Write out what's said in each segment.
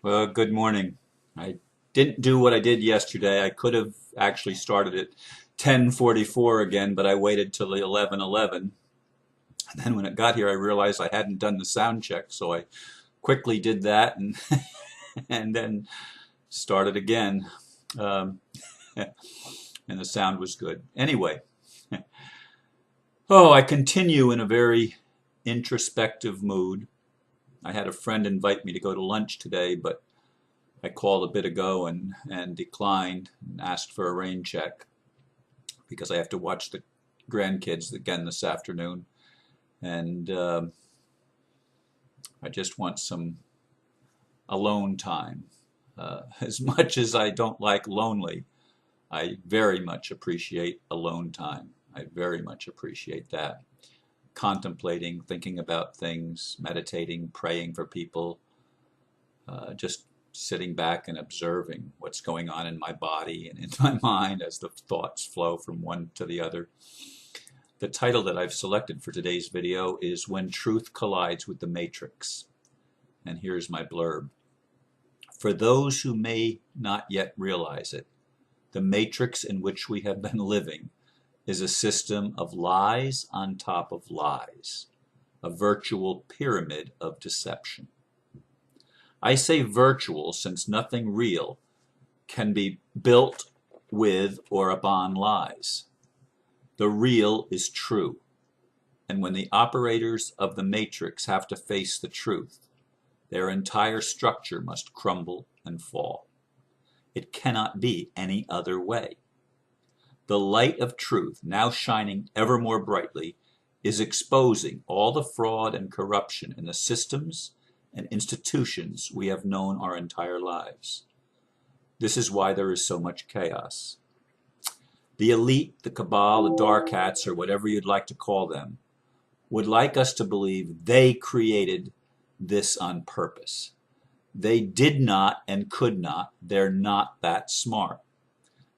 Well, good morning. I didn't do what I did yesterday. I could have actually started at 10:44 again, but I waited till 11:11. And then when it got here, I realized I hadn't done the sound check, so I quickly did that and and then started again. Um, and the sound was good. Anyway, I continue in a very introspective mood. I had a friend invite me to go to lunch today, but I called a bit ago and declined and asked for a rain check because I have to watch the grandkids again this afternoon. And I just want some alone time. As much as I don't like lonely, I very much appreciate alone time. I very much appreciate that. Contemplating, thinking about things, meditating, praying for people, just sitting back and observing what's going on in my body and in my mind as the thoughts flow from one to the other. The title that I've selected for today's video is When Truth Collides with the Matrix. And here's my blurb. For those who may not yet realize it, the matrix in which we have been living is a system of lies on top of lies, a virtual pyramid of deception. I say virtual since nothing real can be built with or upon lies. The real is true, and when the operators of the matrix have to face the truth, their entire structure must crumble and fall. It cannot be any other way. The light of truth, now shining ever more brightly, is exposing all the fraud and corruption in the systems and institutions we have known our entire lives. This is why there is so much chaos. The elite, the cabal, the dark hats, or whatever you'd like to call them, would like us to believe they created this on purpose. They did not and could not. They're not that smart.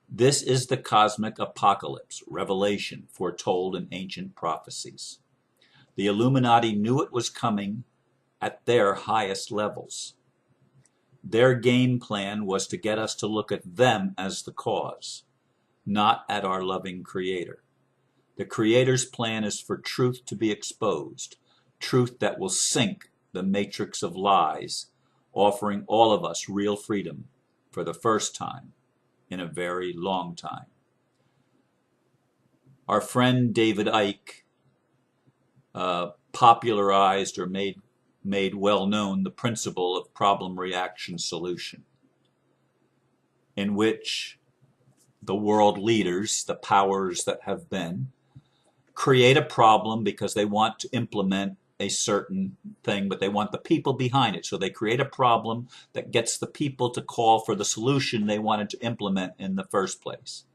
This is the cosmic apocalypse, revelation, foretold in ancient prophecies. The Illuminati knew it was coming at their highest levels. Their game plan was to get us to look at them as the cause, not at our loving Creator. The Creator's plan is for truth to be exposed, truth that will sink the matrix of lies, offering all of us real freedom for the first time in a very long time. Our friend David Icke popularized or made well known the principle of problem reaction solution, in which the world leaders, the powers that have been, create a problem because they want to implement a certain thing, but they want the people behind it. So they create a problem that gets the people to call for the solution they wanted to implement in the first place.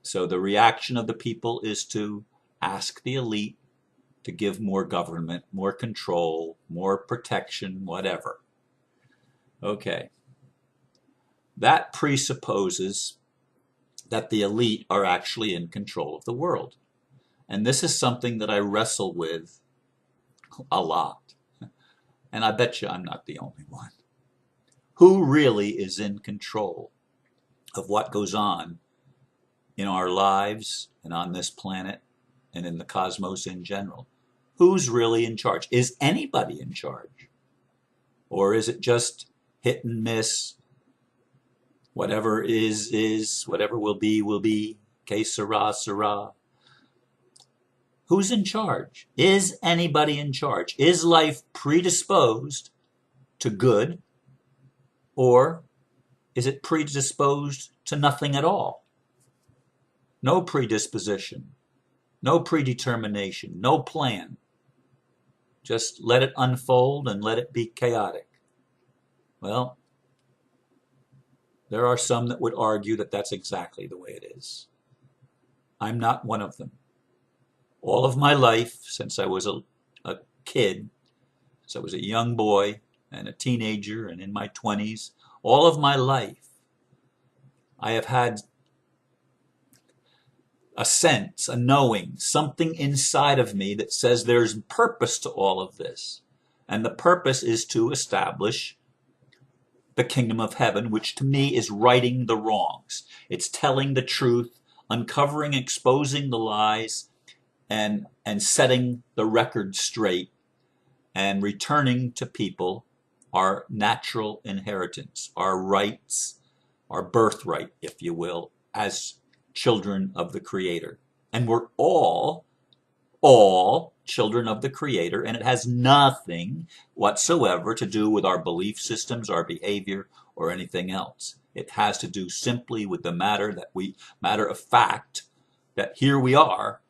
So the reaction of the people is to ask the elite to give more government, more control, more protection, whatever. Okay. That presupposes that the elite are actually in control of the world. And this is something that I wrestle with a lot. And I bet you I'm not the only one. Who really is in control of what goes on in our lives and on this planet and in the cosmos in general? Who's really in charge? Is anybody in charge? Or is it just hit and miss? Whatever is, whatever will be, que sera, sera. Who's in charge? Is anybody in charge? Is life predisposed to good, or is it predisposed to nothing at all? No predisposition, no predetermination, no plan. Just let it unfold and let it be chaotic. Well, there are some that would argue that that's exactly the way it is. I'm not one of them. All of my life, since I was a kid, since I was a young boy and a teenager and in my 20s, all of my life, I have had a sense, a knowing, something inside of me that says there's purpose to all of this. And the purpose is to establish the kingdom of heaven, which to me is righting the wrongs. It's telling the truth, uncovering, exposing the lies, and setting the record straight, and returning to people our natural inheritance, our rights, our birthright, if you will, as children of the Creator. And we're all children of the Creator, and it has nothing whatsoever to do with our belief systems, our behavior, or anything else. It has to do simply with the matter of fact, that here we are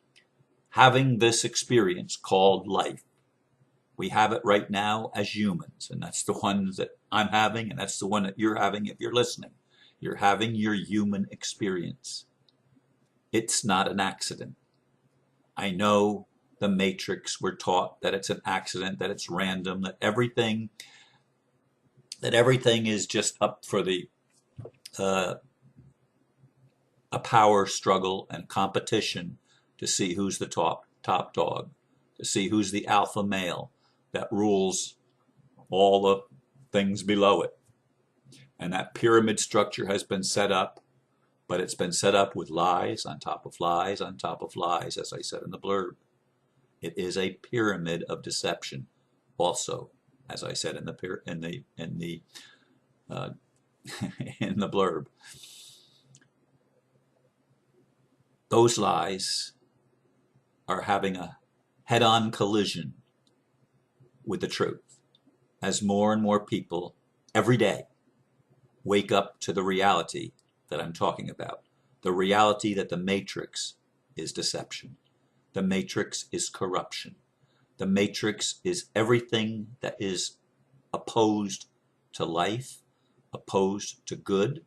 having this experience called life. We have it right now as humans, and that's the one that I'm having, and that's the one that you're having if you're listening. You're having your human experience. It's not an accident. I know the Matrix, we're taught that it's an accident, that it's random, that everything is just up for a power struggle and competition to see who's the top dog, to see who's the alpha male that rules all the things below it. And that pyramid structure has been set up, but it's been set up with lies on top of lies on top of lies, as I said in the blurb. It is a pyramid of deception, also, as I said in the in the blurb. Those lies are having a head-on collision with the truth, as more and more people every day wake up to the reality that I'm talking about. The reality that the Matrix is deception. The Matrix is corruption. The Matrix is everything that is opposed to life, opposed to good,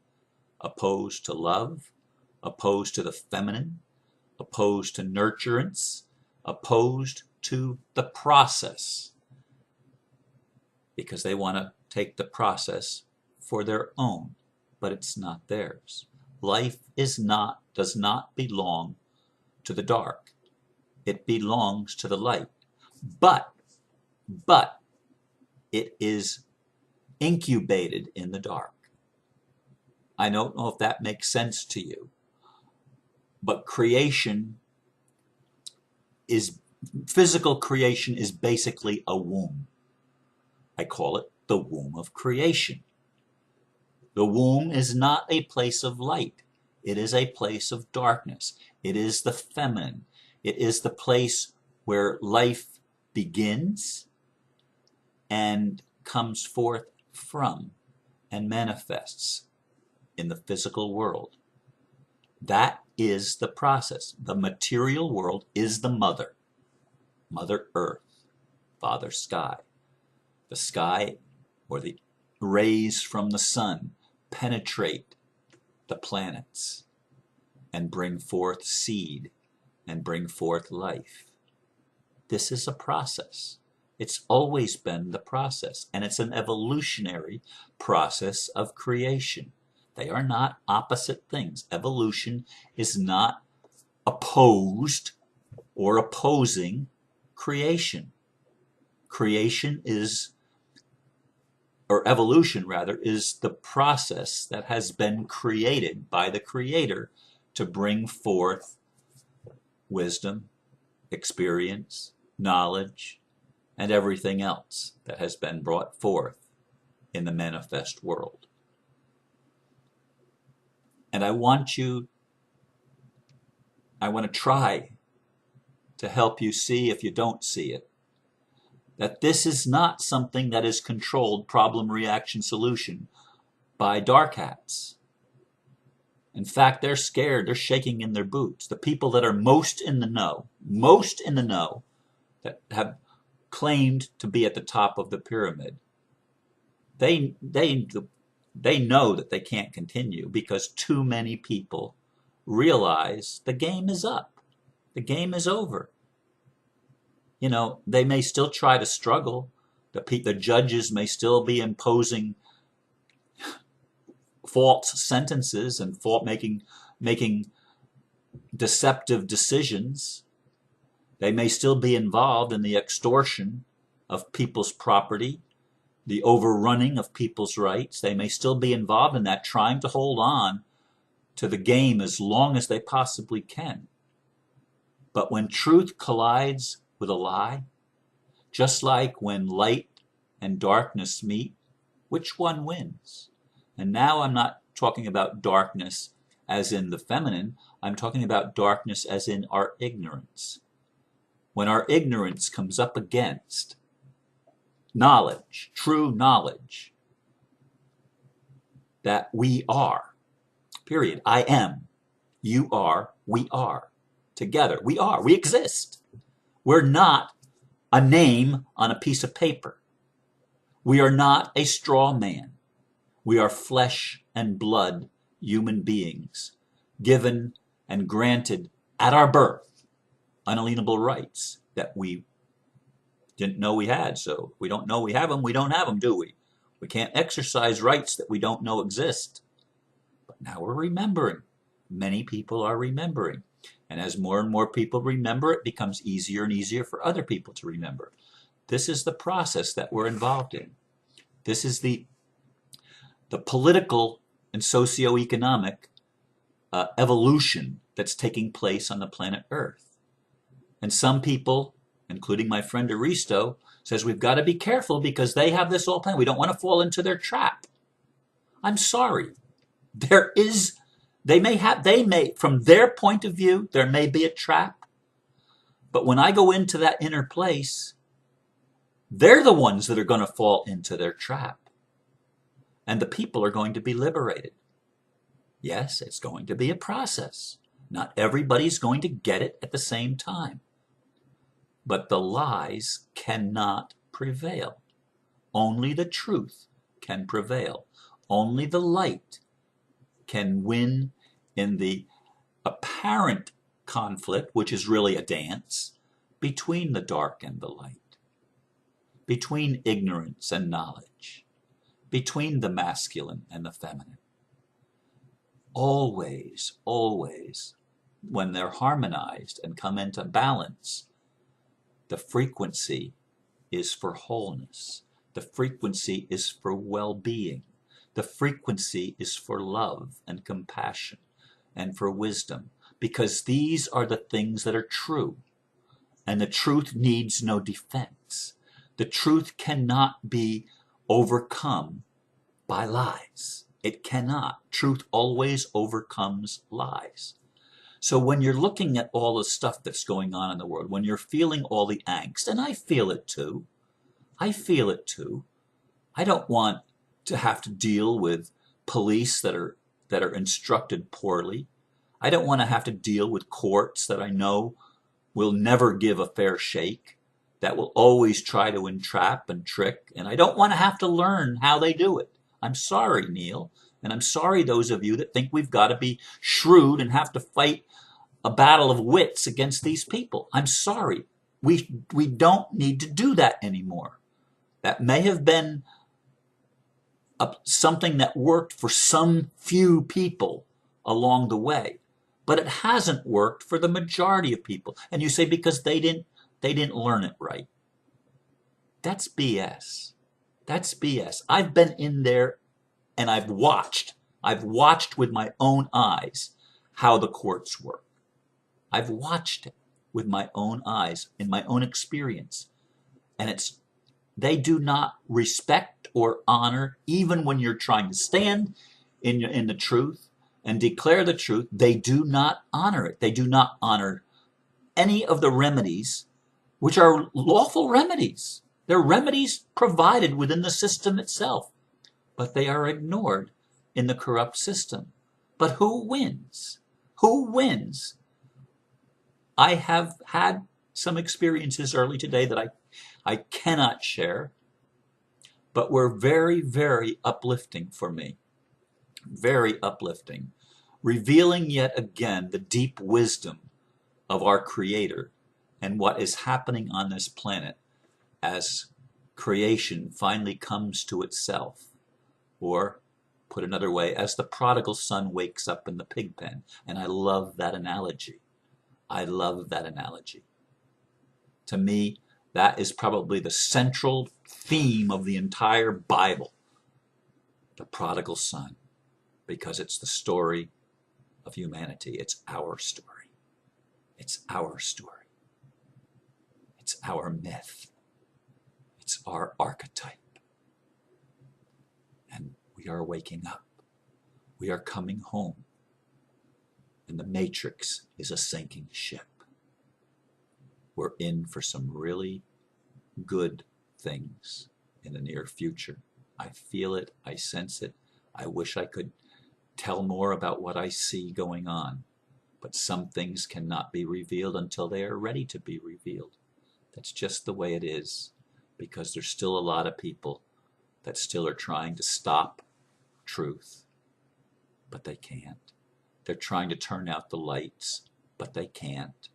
opposed to love, opposed to the feminine, opposed to nurturance, opposed to the process. Because they want to take the process for their own, but it's not theirs. Life does not belong to the dark. It belongs to the light. But it is incubated in the dark. I don't know if that makes sense to you, but physical creation is basically a womb. I call it the womb of creation. The womb is not a place of light. It is a place of darkness. It is the feminine. It is the place where life begins and comes forth from and manifests in the physical world. That is the process. The material world is the mother. Mother Earth, Father Sky. The sky, or the rays from the sun, penetrate the planets and bring forth seed and bring forth life. This is a process. It's always been the process, and it's an evolutionary process of creation. They are not opposite things. Evolution is not opposed or opposing creation. Creation is, or evolution rather, is the process that has been created by the Creator to bring forth wisdom, experience, knowledge, and everything else that has been brought forth in the manifest world. And I want to try to help you see, if you don't see it, that this is not something that is controlled, problem, reaction, solution, by dark hats. In fact, they're scared. They're shaking in their boots. The people that are most in the know, that have claimed to be at the top of the pyramid, they know that they can't continue because too many people realize the game is up. The game is over. You know, they may still try to struggle. The judges may still be imposing false sentences and making deceptive decisions. They may still be involved in the extortion of people's property the overrunning of people's rights. They may still be involved in that, trying to hold on to the game as long as they possibly can. But when truth collides with a lie, just like when light and darkness meet, which one wins? And now I'm not talking about darkness as in the feminine, I'm talking about darkness as in our ignorance. When our ignorance comes up against knowledge, true knowledge, that we are, period. I am, you are, we are. Together, we are, we exist. We're not a name on a piece of paper. We are not a straw man. We are flesh and blood human beings, given and granted at our birth unalienable rights that we didn't know we had. So we don't know we have them, we don't have them, do we? We can't exercise rights that we don't know exist. But now we're remembering. Many people are remembering. And as more and more people remember, it becomes easier and easier for other people to remember. This is the process that we're involved in. This is the political and socioeconomic evolution that's taking place on the planet Earth. And some people, including my friend Aristo, says we've got to be careful because they have this all planned. We don't want to fall into their trap. I'm sorry. They may, from their point of view, there may be a trap. But when I go into that inner place, they're the ones that are going to fall into their trap. And the people are going to be liberated. Yes, it's going to be a process. Not everybody's going to get it at the same time. But the lies cannot prevail. Only the truth can prevail. Only the light can win in the apparent conflict, which is really a dance, between the dark and the light, between ignorance and knowledge, between the masculine and the feminine. Always, always, when they're harmonized and come into balance, the frequency is for wholeness. The frequency is for well-being. The frequency is for love and compassion and for wisdom, because these are the things that are true. And the truth needs no defense. The truth cannot be overcome by lies. It cannot. Truth always overcomes lies. So when you're looking at all the stuff that's going on in the world, when you're feeling all the angst, and I feel it too, I don't want to have to deal with police that are instructed poorly. I don't want to have to deal with courts that I know will never give a fair shake, that will always try to entrap and trick, and I don't want to have to learn how they do it. I'm sorry, Neil, and I'm sorry those of you that think we've got to be shrewd and have to fight a battle of wits against these people. I'm sorry. We don't need to do that anymore. That may have been something that worked for some few people along the way, but it hasn't worked for the majority of people. And you say because they didn't learn it right. That's BS. That's BS. I've been in there and I've watched with my own eyes how the courts work. I've watched it with my own eyes, in my own experience. And they do not respect or honor, even when you're trying to stand in the truth and declare the truth, they do not honor it. They do not honor any of the remedies, which are lawful remedies. They're remedies provided within the system itself, but they are ignored in the corrupt system. But who wins? Who wins? I have had some experiences early today that I cannot share, but were very, very uplifting for me. Very uplifting. Revealing yet again the deep wisdom of our Creator and what is happening on this planet as creation finally comes to itself. Or, put another way, as the prodigal son wakes up in the pig pen. And I love that analogy. I love that analogy. To me, That is probably the central theme of the entire Bible, the prodigal son, because it's the story of humanity. It's our story. It's our story. It's our myth. It's our archetype. And we are waking up. We are coming home. And the matrix is a sinking ship. We're in for some really good things in the near future. I feel it. I sense it. I wish I could tell more about what I see going on. But some things cannot be revealed until they are ready to be revealed. That's just the way it is, because there's still a lot of people that still are trying to stop truth, but they can't. They're trying to turn out the lights, but they can't,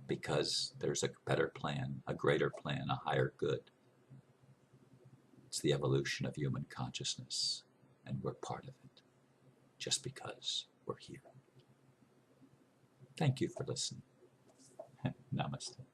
because there's a better plan, a greater plan, a higher good. It's the evolution of human consciousness, and we're part of it, just because we're here. Thank you for listening. Namaste.